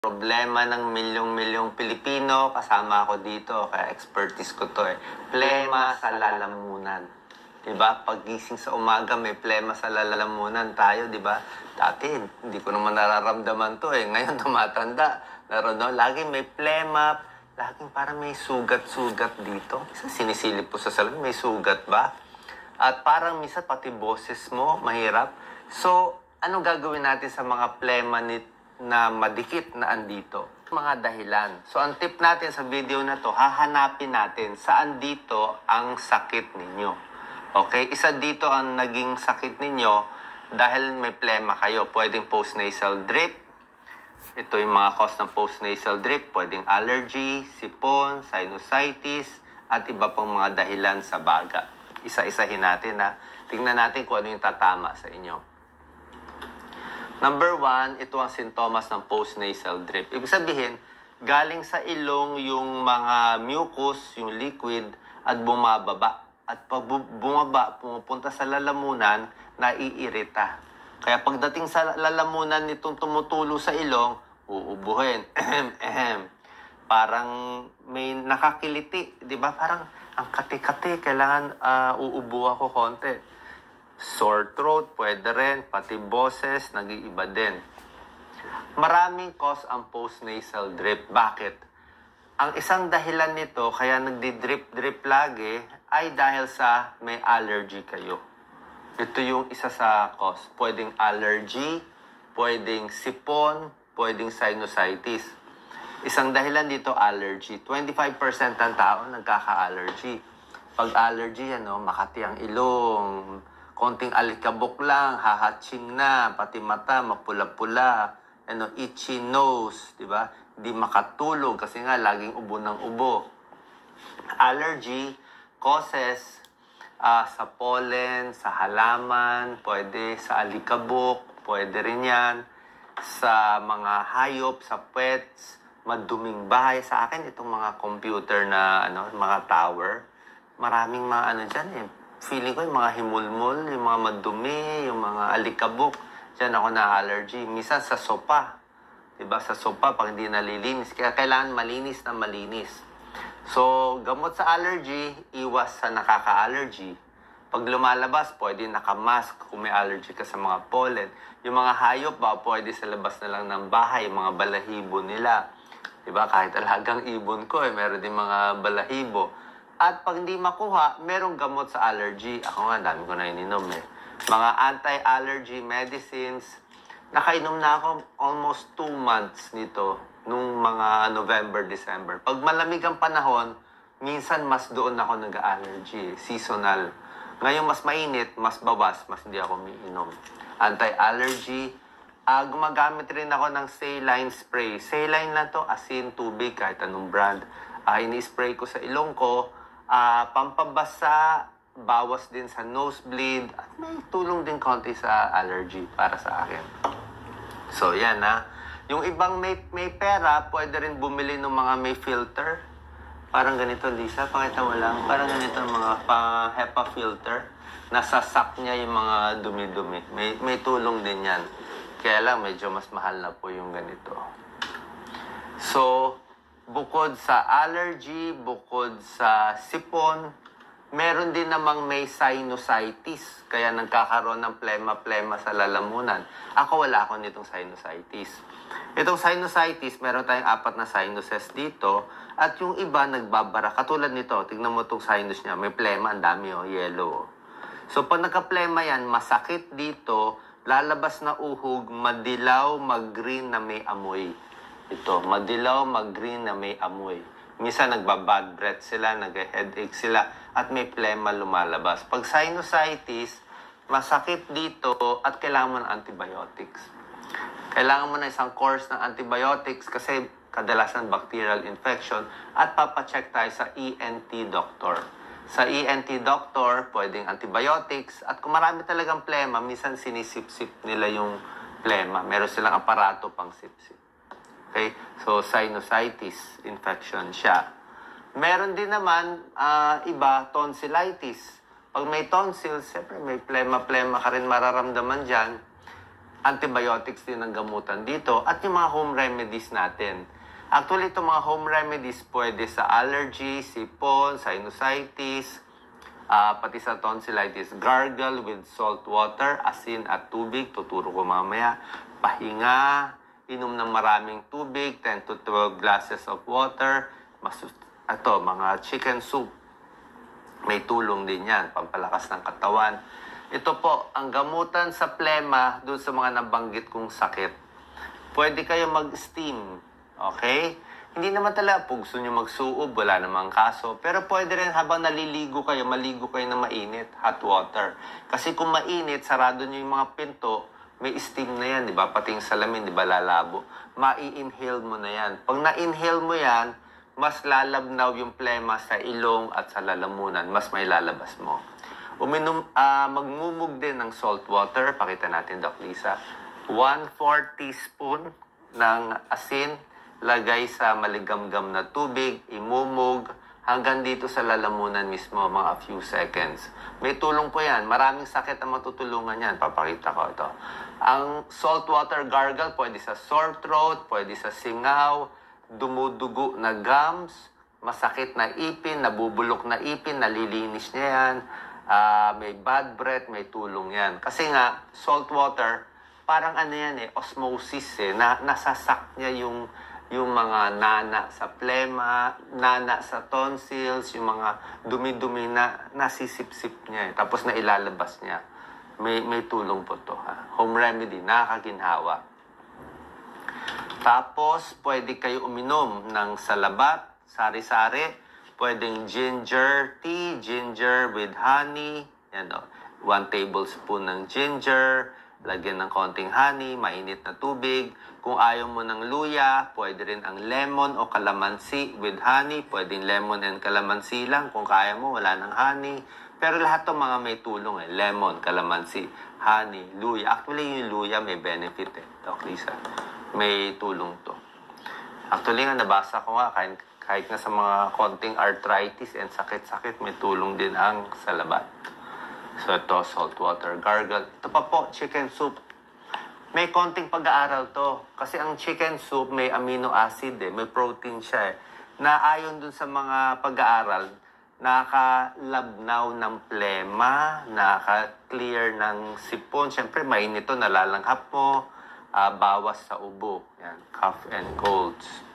Problema ng milyong-milyong Pilipino, kasama ako dito, kaya expertise ko to eh. Plema sa lalamunan. Diba? Paggising sa umaga, may plema sa lalamunan tayo, diba? Dati, hindi ko naman nararamdaman to eh. Ngayon, tumatanda. Lagi may plema, laging parang may sugat-sugat dito. Isa sinisilip po sa salamin, may sugat ba? At parang minsan pati boses mo, mahirap. So, ano gagawin natin sa mga plema na madikit na andito? Mga dahilan. So, ang tip natin sa video na to, hahanapin natin saan dito ang sakit ninyo. Okay? Isa dito ang naging sakit ninyo dahil may plema kayo. Pwedeng postnasal drip. Ito yung mga cause ng postnasal drip. Pwedeng allergy, sipon, sinusitis, at iba pang mga dahilan sa baga. Isa-isahin natin ha. Tingnan natin kung ano yung tatama sa inyo. Number 1, ito ang sintomas ng postnasal drip. Ibig sabihin, galing sa ilong yung mga mucus, yung liquid, at bumababa. At pag bumaba, pumupunta sa lalamunan, naiirita. Kaya pagdating sa lalamunan nitong tumutulo sa ilong, uubuhin. Parang may nakakiliti, di ba? Parang ang kati-kati, kailangan uubo ako konti. Sore throat, pwede rin, pati boses, nag-iiba din. Maraming cause ang postnasal drip. Bakit? Ang isang dahilan nito, kaya nagdi-drip-drip lagi, ay dahil sa may allergy kayo. Ito yung isa sa cause. Pwedeng allergy, pwedeng sipon, pwedeng sinusitis. Isang dahilan dito, allergy. 25% ng tao nagkaka-allergy. Pag allergy, makati ang ilong, konting alikabok lang, hahatching na, pati mata, mapula-pula, itchy nose, di ba? Di makatulog kasi nga laging ubo ng ubo. Allergy causes sa pollen, sa halaman, pwede sa alikabok, pwede rin yan, sa mga hayop, sa pets, maduming bahay. Sa akin, itong mga computer na, mga tower, maraming mga dyan eh. Feeling ko yung mga himulmul, yung mga madumi, yung mga alikabok, dyan ako na-allergy. Minsan sa sopa, diba? Sa sopa, pag hindi nalilinis, kaya kailangan malinis na malinis. So, gamot sa allergy, iwas sa nakaka-allergy. Pag lumalabas, pwede nakamask kung may allergy ka sa mga pollen. Yung mga hayop ba, pwede sa labas na lang ng bahay, yung mga balahibo nila. Diba? Kahit alagang ibon ko, meron din mga balahibo. At pag hindi makuha, merong gamot sa allergy. Ako nga, dami ko na ininom eh. Mga anti-allergy medicines. Nakainom na ako almost 2 months nito nung mga November, December. Pag malamig ang panahon, minsan mas doon ako nag-allergy. Seasonal. Ngayon mas mainit, mas bawas, mas hindi ako umiinom. Anti-allergy. Gumagamit rin ako ng saline spray. Saline na to, asin, tubig, kahit anong brand. Ini-spray ko sa ilong ko. Pampabasa, bawas din sa nosebleed, at may tulong din konti sa allergy para sa akin. So, yan ha. Yung ibang may pera, pwede rin bumili ng mga may filter. Parang ganito, Lisa, pakita mo lang. Parang ganito mga HEPA filter. Nasasak niya yung mga dumi-dumi. May tulong din yan. Kaya lang, medyo mas mahal na po yung ganito. So, bukod sa allergy, bukod sa sipon, meron din namang may sinusitis. Kaya nagkakaroon ng plema-plema sa lalamunan. Ako wala ako nitong sinusitis. Itong sinusitis, meron tayong 4 na sinuses dito. At yung iba nagbabara. Katulad nito, tignan mo itong sinus niya. May plema, ang dami yellow. So pag nagka-plema yan, masakit dito, lalabas na uhog, madilaw, mag-green na may amoy. Ito, madilaw, mag-green na may amoy. Minsan nagbabad breath sila, nag-headache sila, at may plema lumalabas. Pag sinusitis, masakit dito at kailangan mo ng antibiotics. Kailangan mo na isang course ng antibiotics kasi kadalasan bacterial infection at papacheck tayo sa ENT doctor. Sa ENT doctor, pwedeng antibiotics at kung marami talagang plema, minsan sinisip-sip nila yung plema. Meron silang aparato pang sip-sip. Okay? So, sinusitis infection siya. Meron din naman, iba, tonsillitis. Pag may tonsils, siyempre may plema-plema ka rin mararamdaman dyan. antibiotics din ang gamutan dito at yung mga home remedies natin. Actually, itong mga home remedies pwede sa allergy, sipon, sinusitis, pati sa tonsillitis. Gargle with salt water, asin at tubig. Tuturo ko mamaya. Pahinga, inom ng maraming tubig, 10 to 12 glasses of water. Mga chicken soup. May tulong din yan, pampalakas ng katawan. Ito po, ang gamutan sa plema doon sa mga nabanggit kong sakit. Pwede kayo mag-steam, okay? Hindi naman talaga po gusto nyo magsuob, wala namang kaso. Pero pwede rin habang naliligo kayo, maligo kayo ng mainit, hot water. Kasi kung mainit, sarado nyo yung mga pinto, may steam na yan, di ba? Pati yung salamin, di ba, lalabo. Ma-i-inhale mo na yan. Pag na-inhale mo yan, mas lalabnaw yung plema sa ilong at sa lalamunan. Mas may lalabas mo. Magmumug din ng salt water. Pakita natin, Doc Lisa. 1/4 teaspoon ng asin. Lagay sa maligamgam na tubig. Imumug hanggang dito sa lalamunan mismo, mga few seconds. May tulong po yan. Maraming sakit ang matutulungan yan. Papakita ko ito. Ang salt water gargle, pwede sa sore throat, pwede sa singaw, dumudugo na gums, masakit na ipin, nabubulok na ipin, nalilinis niya yan. May bad breath, may tulong yan. Kasi nga, salt water, parang ano yan osmosis nasasak niya yung mga nana sa plema, nana sa tonsils, yung mga dumi-dumi na nasisip-sip niya Tapos na ilalabas niya. May tulong po to. Home remedy, nakakaginhawa. Tapos, pwede kayo uminom ng salabat, sari-sari. Pwedeng ginger tea, ginger with honey. Yan 1 tablespoon ng ginger. Lagyan ng konting honey, mainit na tubig. Kung ayaw mo ng luya, pwede rin ang lemon o calamansi with honey. Pwedeng lemon and calamansi lang. Kung kaya mo, wala ng honey. Pero lahat ng mga may tulong Lemon, calamansi, honey, luya. Actually, yung luya may benefit Doc Lisa. May tulong to. Actually nga, nabasa ko nga, kahit na sa mga konting arthritis and sakit-sakit, may tulong din ang salabat. So ito, salt water gargle. Ito pa po, chicken soup. May konting pag-aaral to. Kasi ang chicken soup may amino acid may protein siya na ayon dun sa mga pag-aaral, nakakalabnaw ng plema, nakaka-clear ng sipon. Siyempre, mainit to, nalalanghap mo, bawas sa ubo. Yan, cough and colds.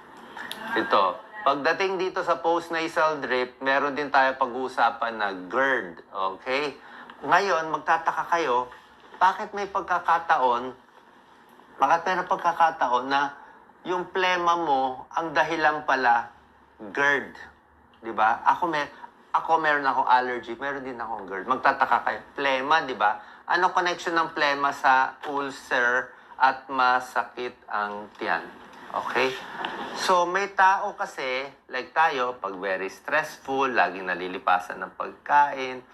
Ito, pagdating dito sa postnasal drip, meron din tayo pag-uusapan na GERD. Okay? Ngayon, magtataka kayo, bakit may pagkakataon na yung plema mo, ang dahilan pala, GERD. Diba? Ako meron akong allergy, meron din akong GERD. Magtataka kayo, plema, diba? Ano connection ng plema sa ulcer at masakit ang tiyan? Okay? So, may tao kasi, like tayo, pag very stressful, laging nalilipasan ng pagkain,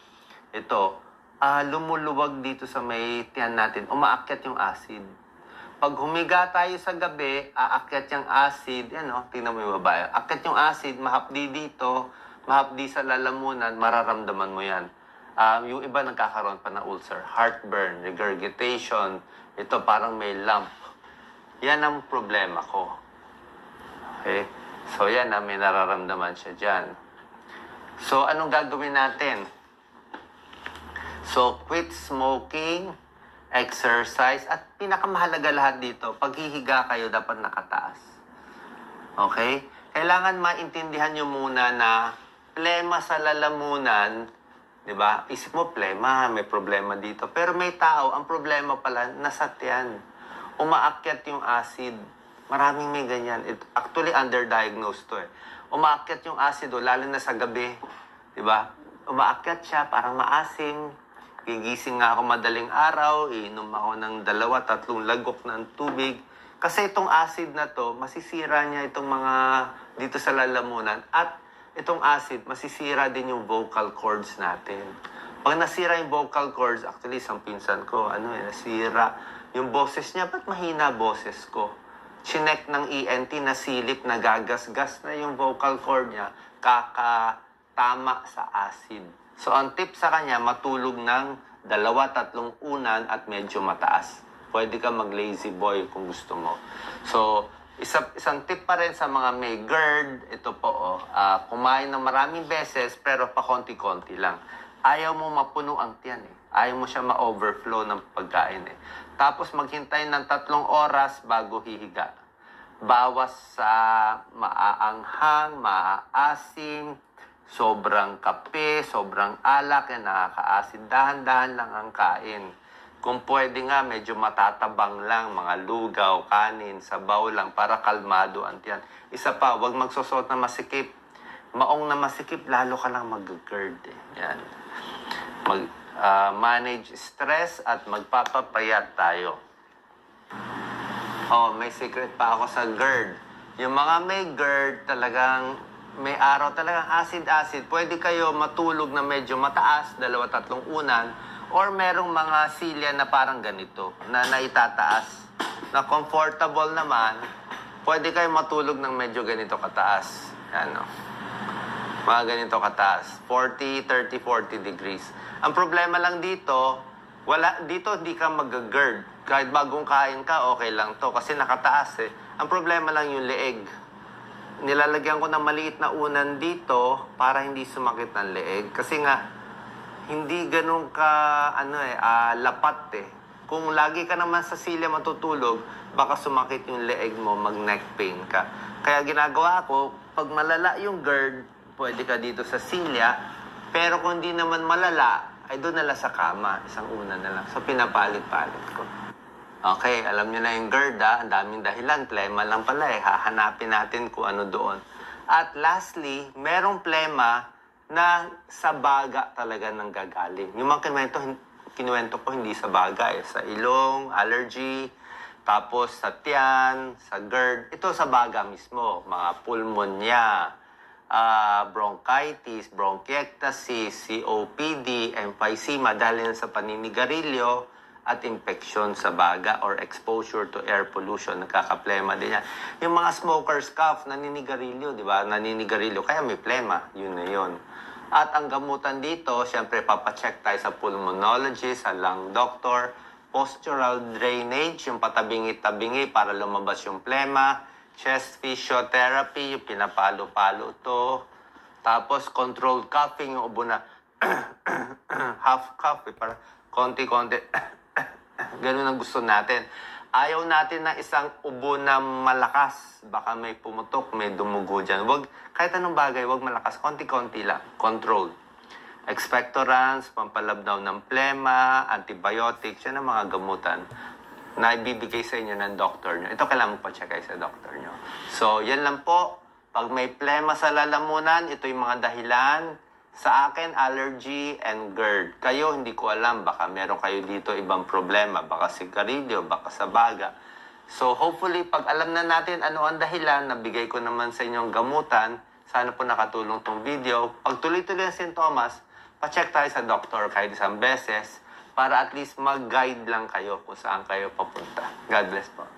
lumuluwag dito sa may tiyan natin, umaakyat yung acid. Pag humiga tayo sa gabi, aakyat yung acid, tingnan mo yung babae, aakyat yung acid, mahapdi dito, mahapdi sa lalamunan, mararamdaman mo yan. Yung iba nagkakaroon pa ng ulcer, heartburn, regurgitation, ito parang may lump. Yan ang problema ko. Okay? So yan may nararamdaman siya dyan. So anong gagawin natin? So quit smoking, exercise, at pinakamahalaga lahat dito, paghihiga kayo dapat nakataas. Okay? Kailangan maintindihan nyo muna na plema sa lalamunan, di ba? Isip mo, plema, may problema dito. Pero may tao, ang problema pala, nasa tiyan. Umaakyat yung acid. Maraming may ganyan. Actually, underdiagnosed to Umaakyat yung acid, lalo na sa gabi. Di ba? Umaakyat siya, parang maasim. Gigising nga ako madaling araw, iinom ako ng 2-3 lagok ng tubig. Kasi itong acid na to, masisira niya itong mga dito sa lalamunan. At itong acid, masisira din yung vocal cords natin. Pag nasira yung vocal cords, actually, isang pinsan ko, nasira yung boses niya. Ba't mahina boses ko? Chinek ng ENT, nasilip, nagagasgas na yung vocal cord niya, kakatama sa acid. So, ang tip sa kanya, matulog ng 2-3 unan at medyo mataas. pwede ka mag-lazy boy kung gusto mo. So, isang tip pa rin sa mga may GERD, ito po, kumain ng maraming beses pero pa konti-konti lang. Ayaw mo mapuno ang tiyan eh. Ayaw mo siya ma-overflow ng pagkain eh. Tapos maghintay ng 3 oras bago hihiga. Bawas sa maaanghang, maaasim, sobrang kape, sobrang alak, nakakaasin. Dahan-dahan lang ang kain. Kung pwede nga, medyo matatabang lang, mga lugaw, kanin, sabaw lang, para kalmado ang tiyan. Isa pa, huwag magsusot na masikip. Maong na masikip, lalo ka lang mag-GERD eh. Yan. Manage stress at magpapapayat tayo. May secret pa ako sa GERD. Yung mga may GERD, talagang may araw talagang acid-acid. Pwede kayo matulog na medyo mataas, 2-3 unan, or merong mga silya na parang ganito, na naitataas, na comfortable naman, pwede kayo matulog ng medyo ganito kataas. Ano? Mga ganito kataas. 40, 30, 40 degrees. Ang problema lang dito, dito hindi ka mag-GERD. Kahit bagong kain ka, okay lang to. Kasi nakataas eh. Ang problema lang yung leeg. Nilalagyan ko ng maliit na unan dito para hindi sumakit ng leeg. Kasi nga, hindi ganun ka, lapat eh. Kung lagi ka naman sa silya matutulog, baka sumakit yung leeg mo, mag-neck pain ka. Kaya ginagawa ko, pag malala yung GERD, pwede ka dito sa silya. Pero kung hindi naman malala, ay doon nala sa kama. Isang unan na lang. So, pinapalit-palit ko. Okay, alam niyo na yung GERD, Ang daming dahilan. Plema lang pala eh. Hahanapin natin kung ano doon. At lastly, merong plema na sa baga talaga nang gagaling. Yung mga kinuwento ko hindi sa baga eh. Sa ilong, allergy, tapos sa tiyan, sa GERD. Ito sa baga mismo. Mga pulmonya, bronchitis, bronchiectasis, COPD, emphysema dahil sa paninigarilyo at infection sa baga or exposure to air pollution. Nagkakaplema din yan. Yung mga smoker's cough, naninigarilyo, di ba? Naninigarilyo, kaya may plema. Yun na yun. At ang gamutan dito, siyempre papacheck tayo sa pulmonologist, sa lung doctor, postural drainage, yung patabingi-tabingi para lumabas yung plema, chest physiotherapy, yung pinapalo-palo to, tapos controlled coughing, yung ubo na half cough, para konti-konti, ganun ang gusto natin. Ayaw natin na isang ubo na malakas. Baka may pumutok, may dumugo dyan. Kahit anong bagay, wag malakas. Konti-konti lang. Controlled. Expectorants, pampalabnaw ng plema, antibiotics, yan ang mga gamutan na ibibigay sa inyo ng doktor nyo. Ito kailangan pa-check kayo sa doktor nyo. So, yan lang po. Pag may plema sa lalamunan, ito yung mga dahilan. Sa akin, allergy and GERD. Kayo, hindi ko alam. Baka meron kayo dito ibang problema. Baka sigarilyo, baka sa baga. So, hopefully, pag alam na natin ano ang dahilan, nabigay ko naman sa inyong gamutan, sana po nakatulong tong video. Pag tuloy-tuloy ang sintomas, pa-check tayo sa doktor kahit isang beses para at least mag-guide lang kayo kung saan kayo papunta. God bless po.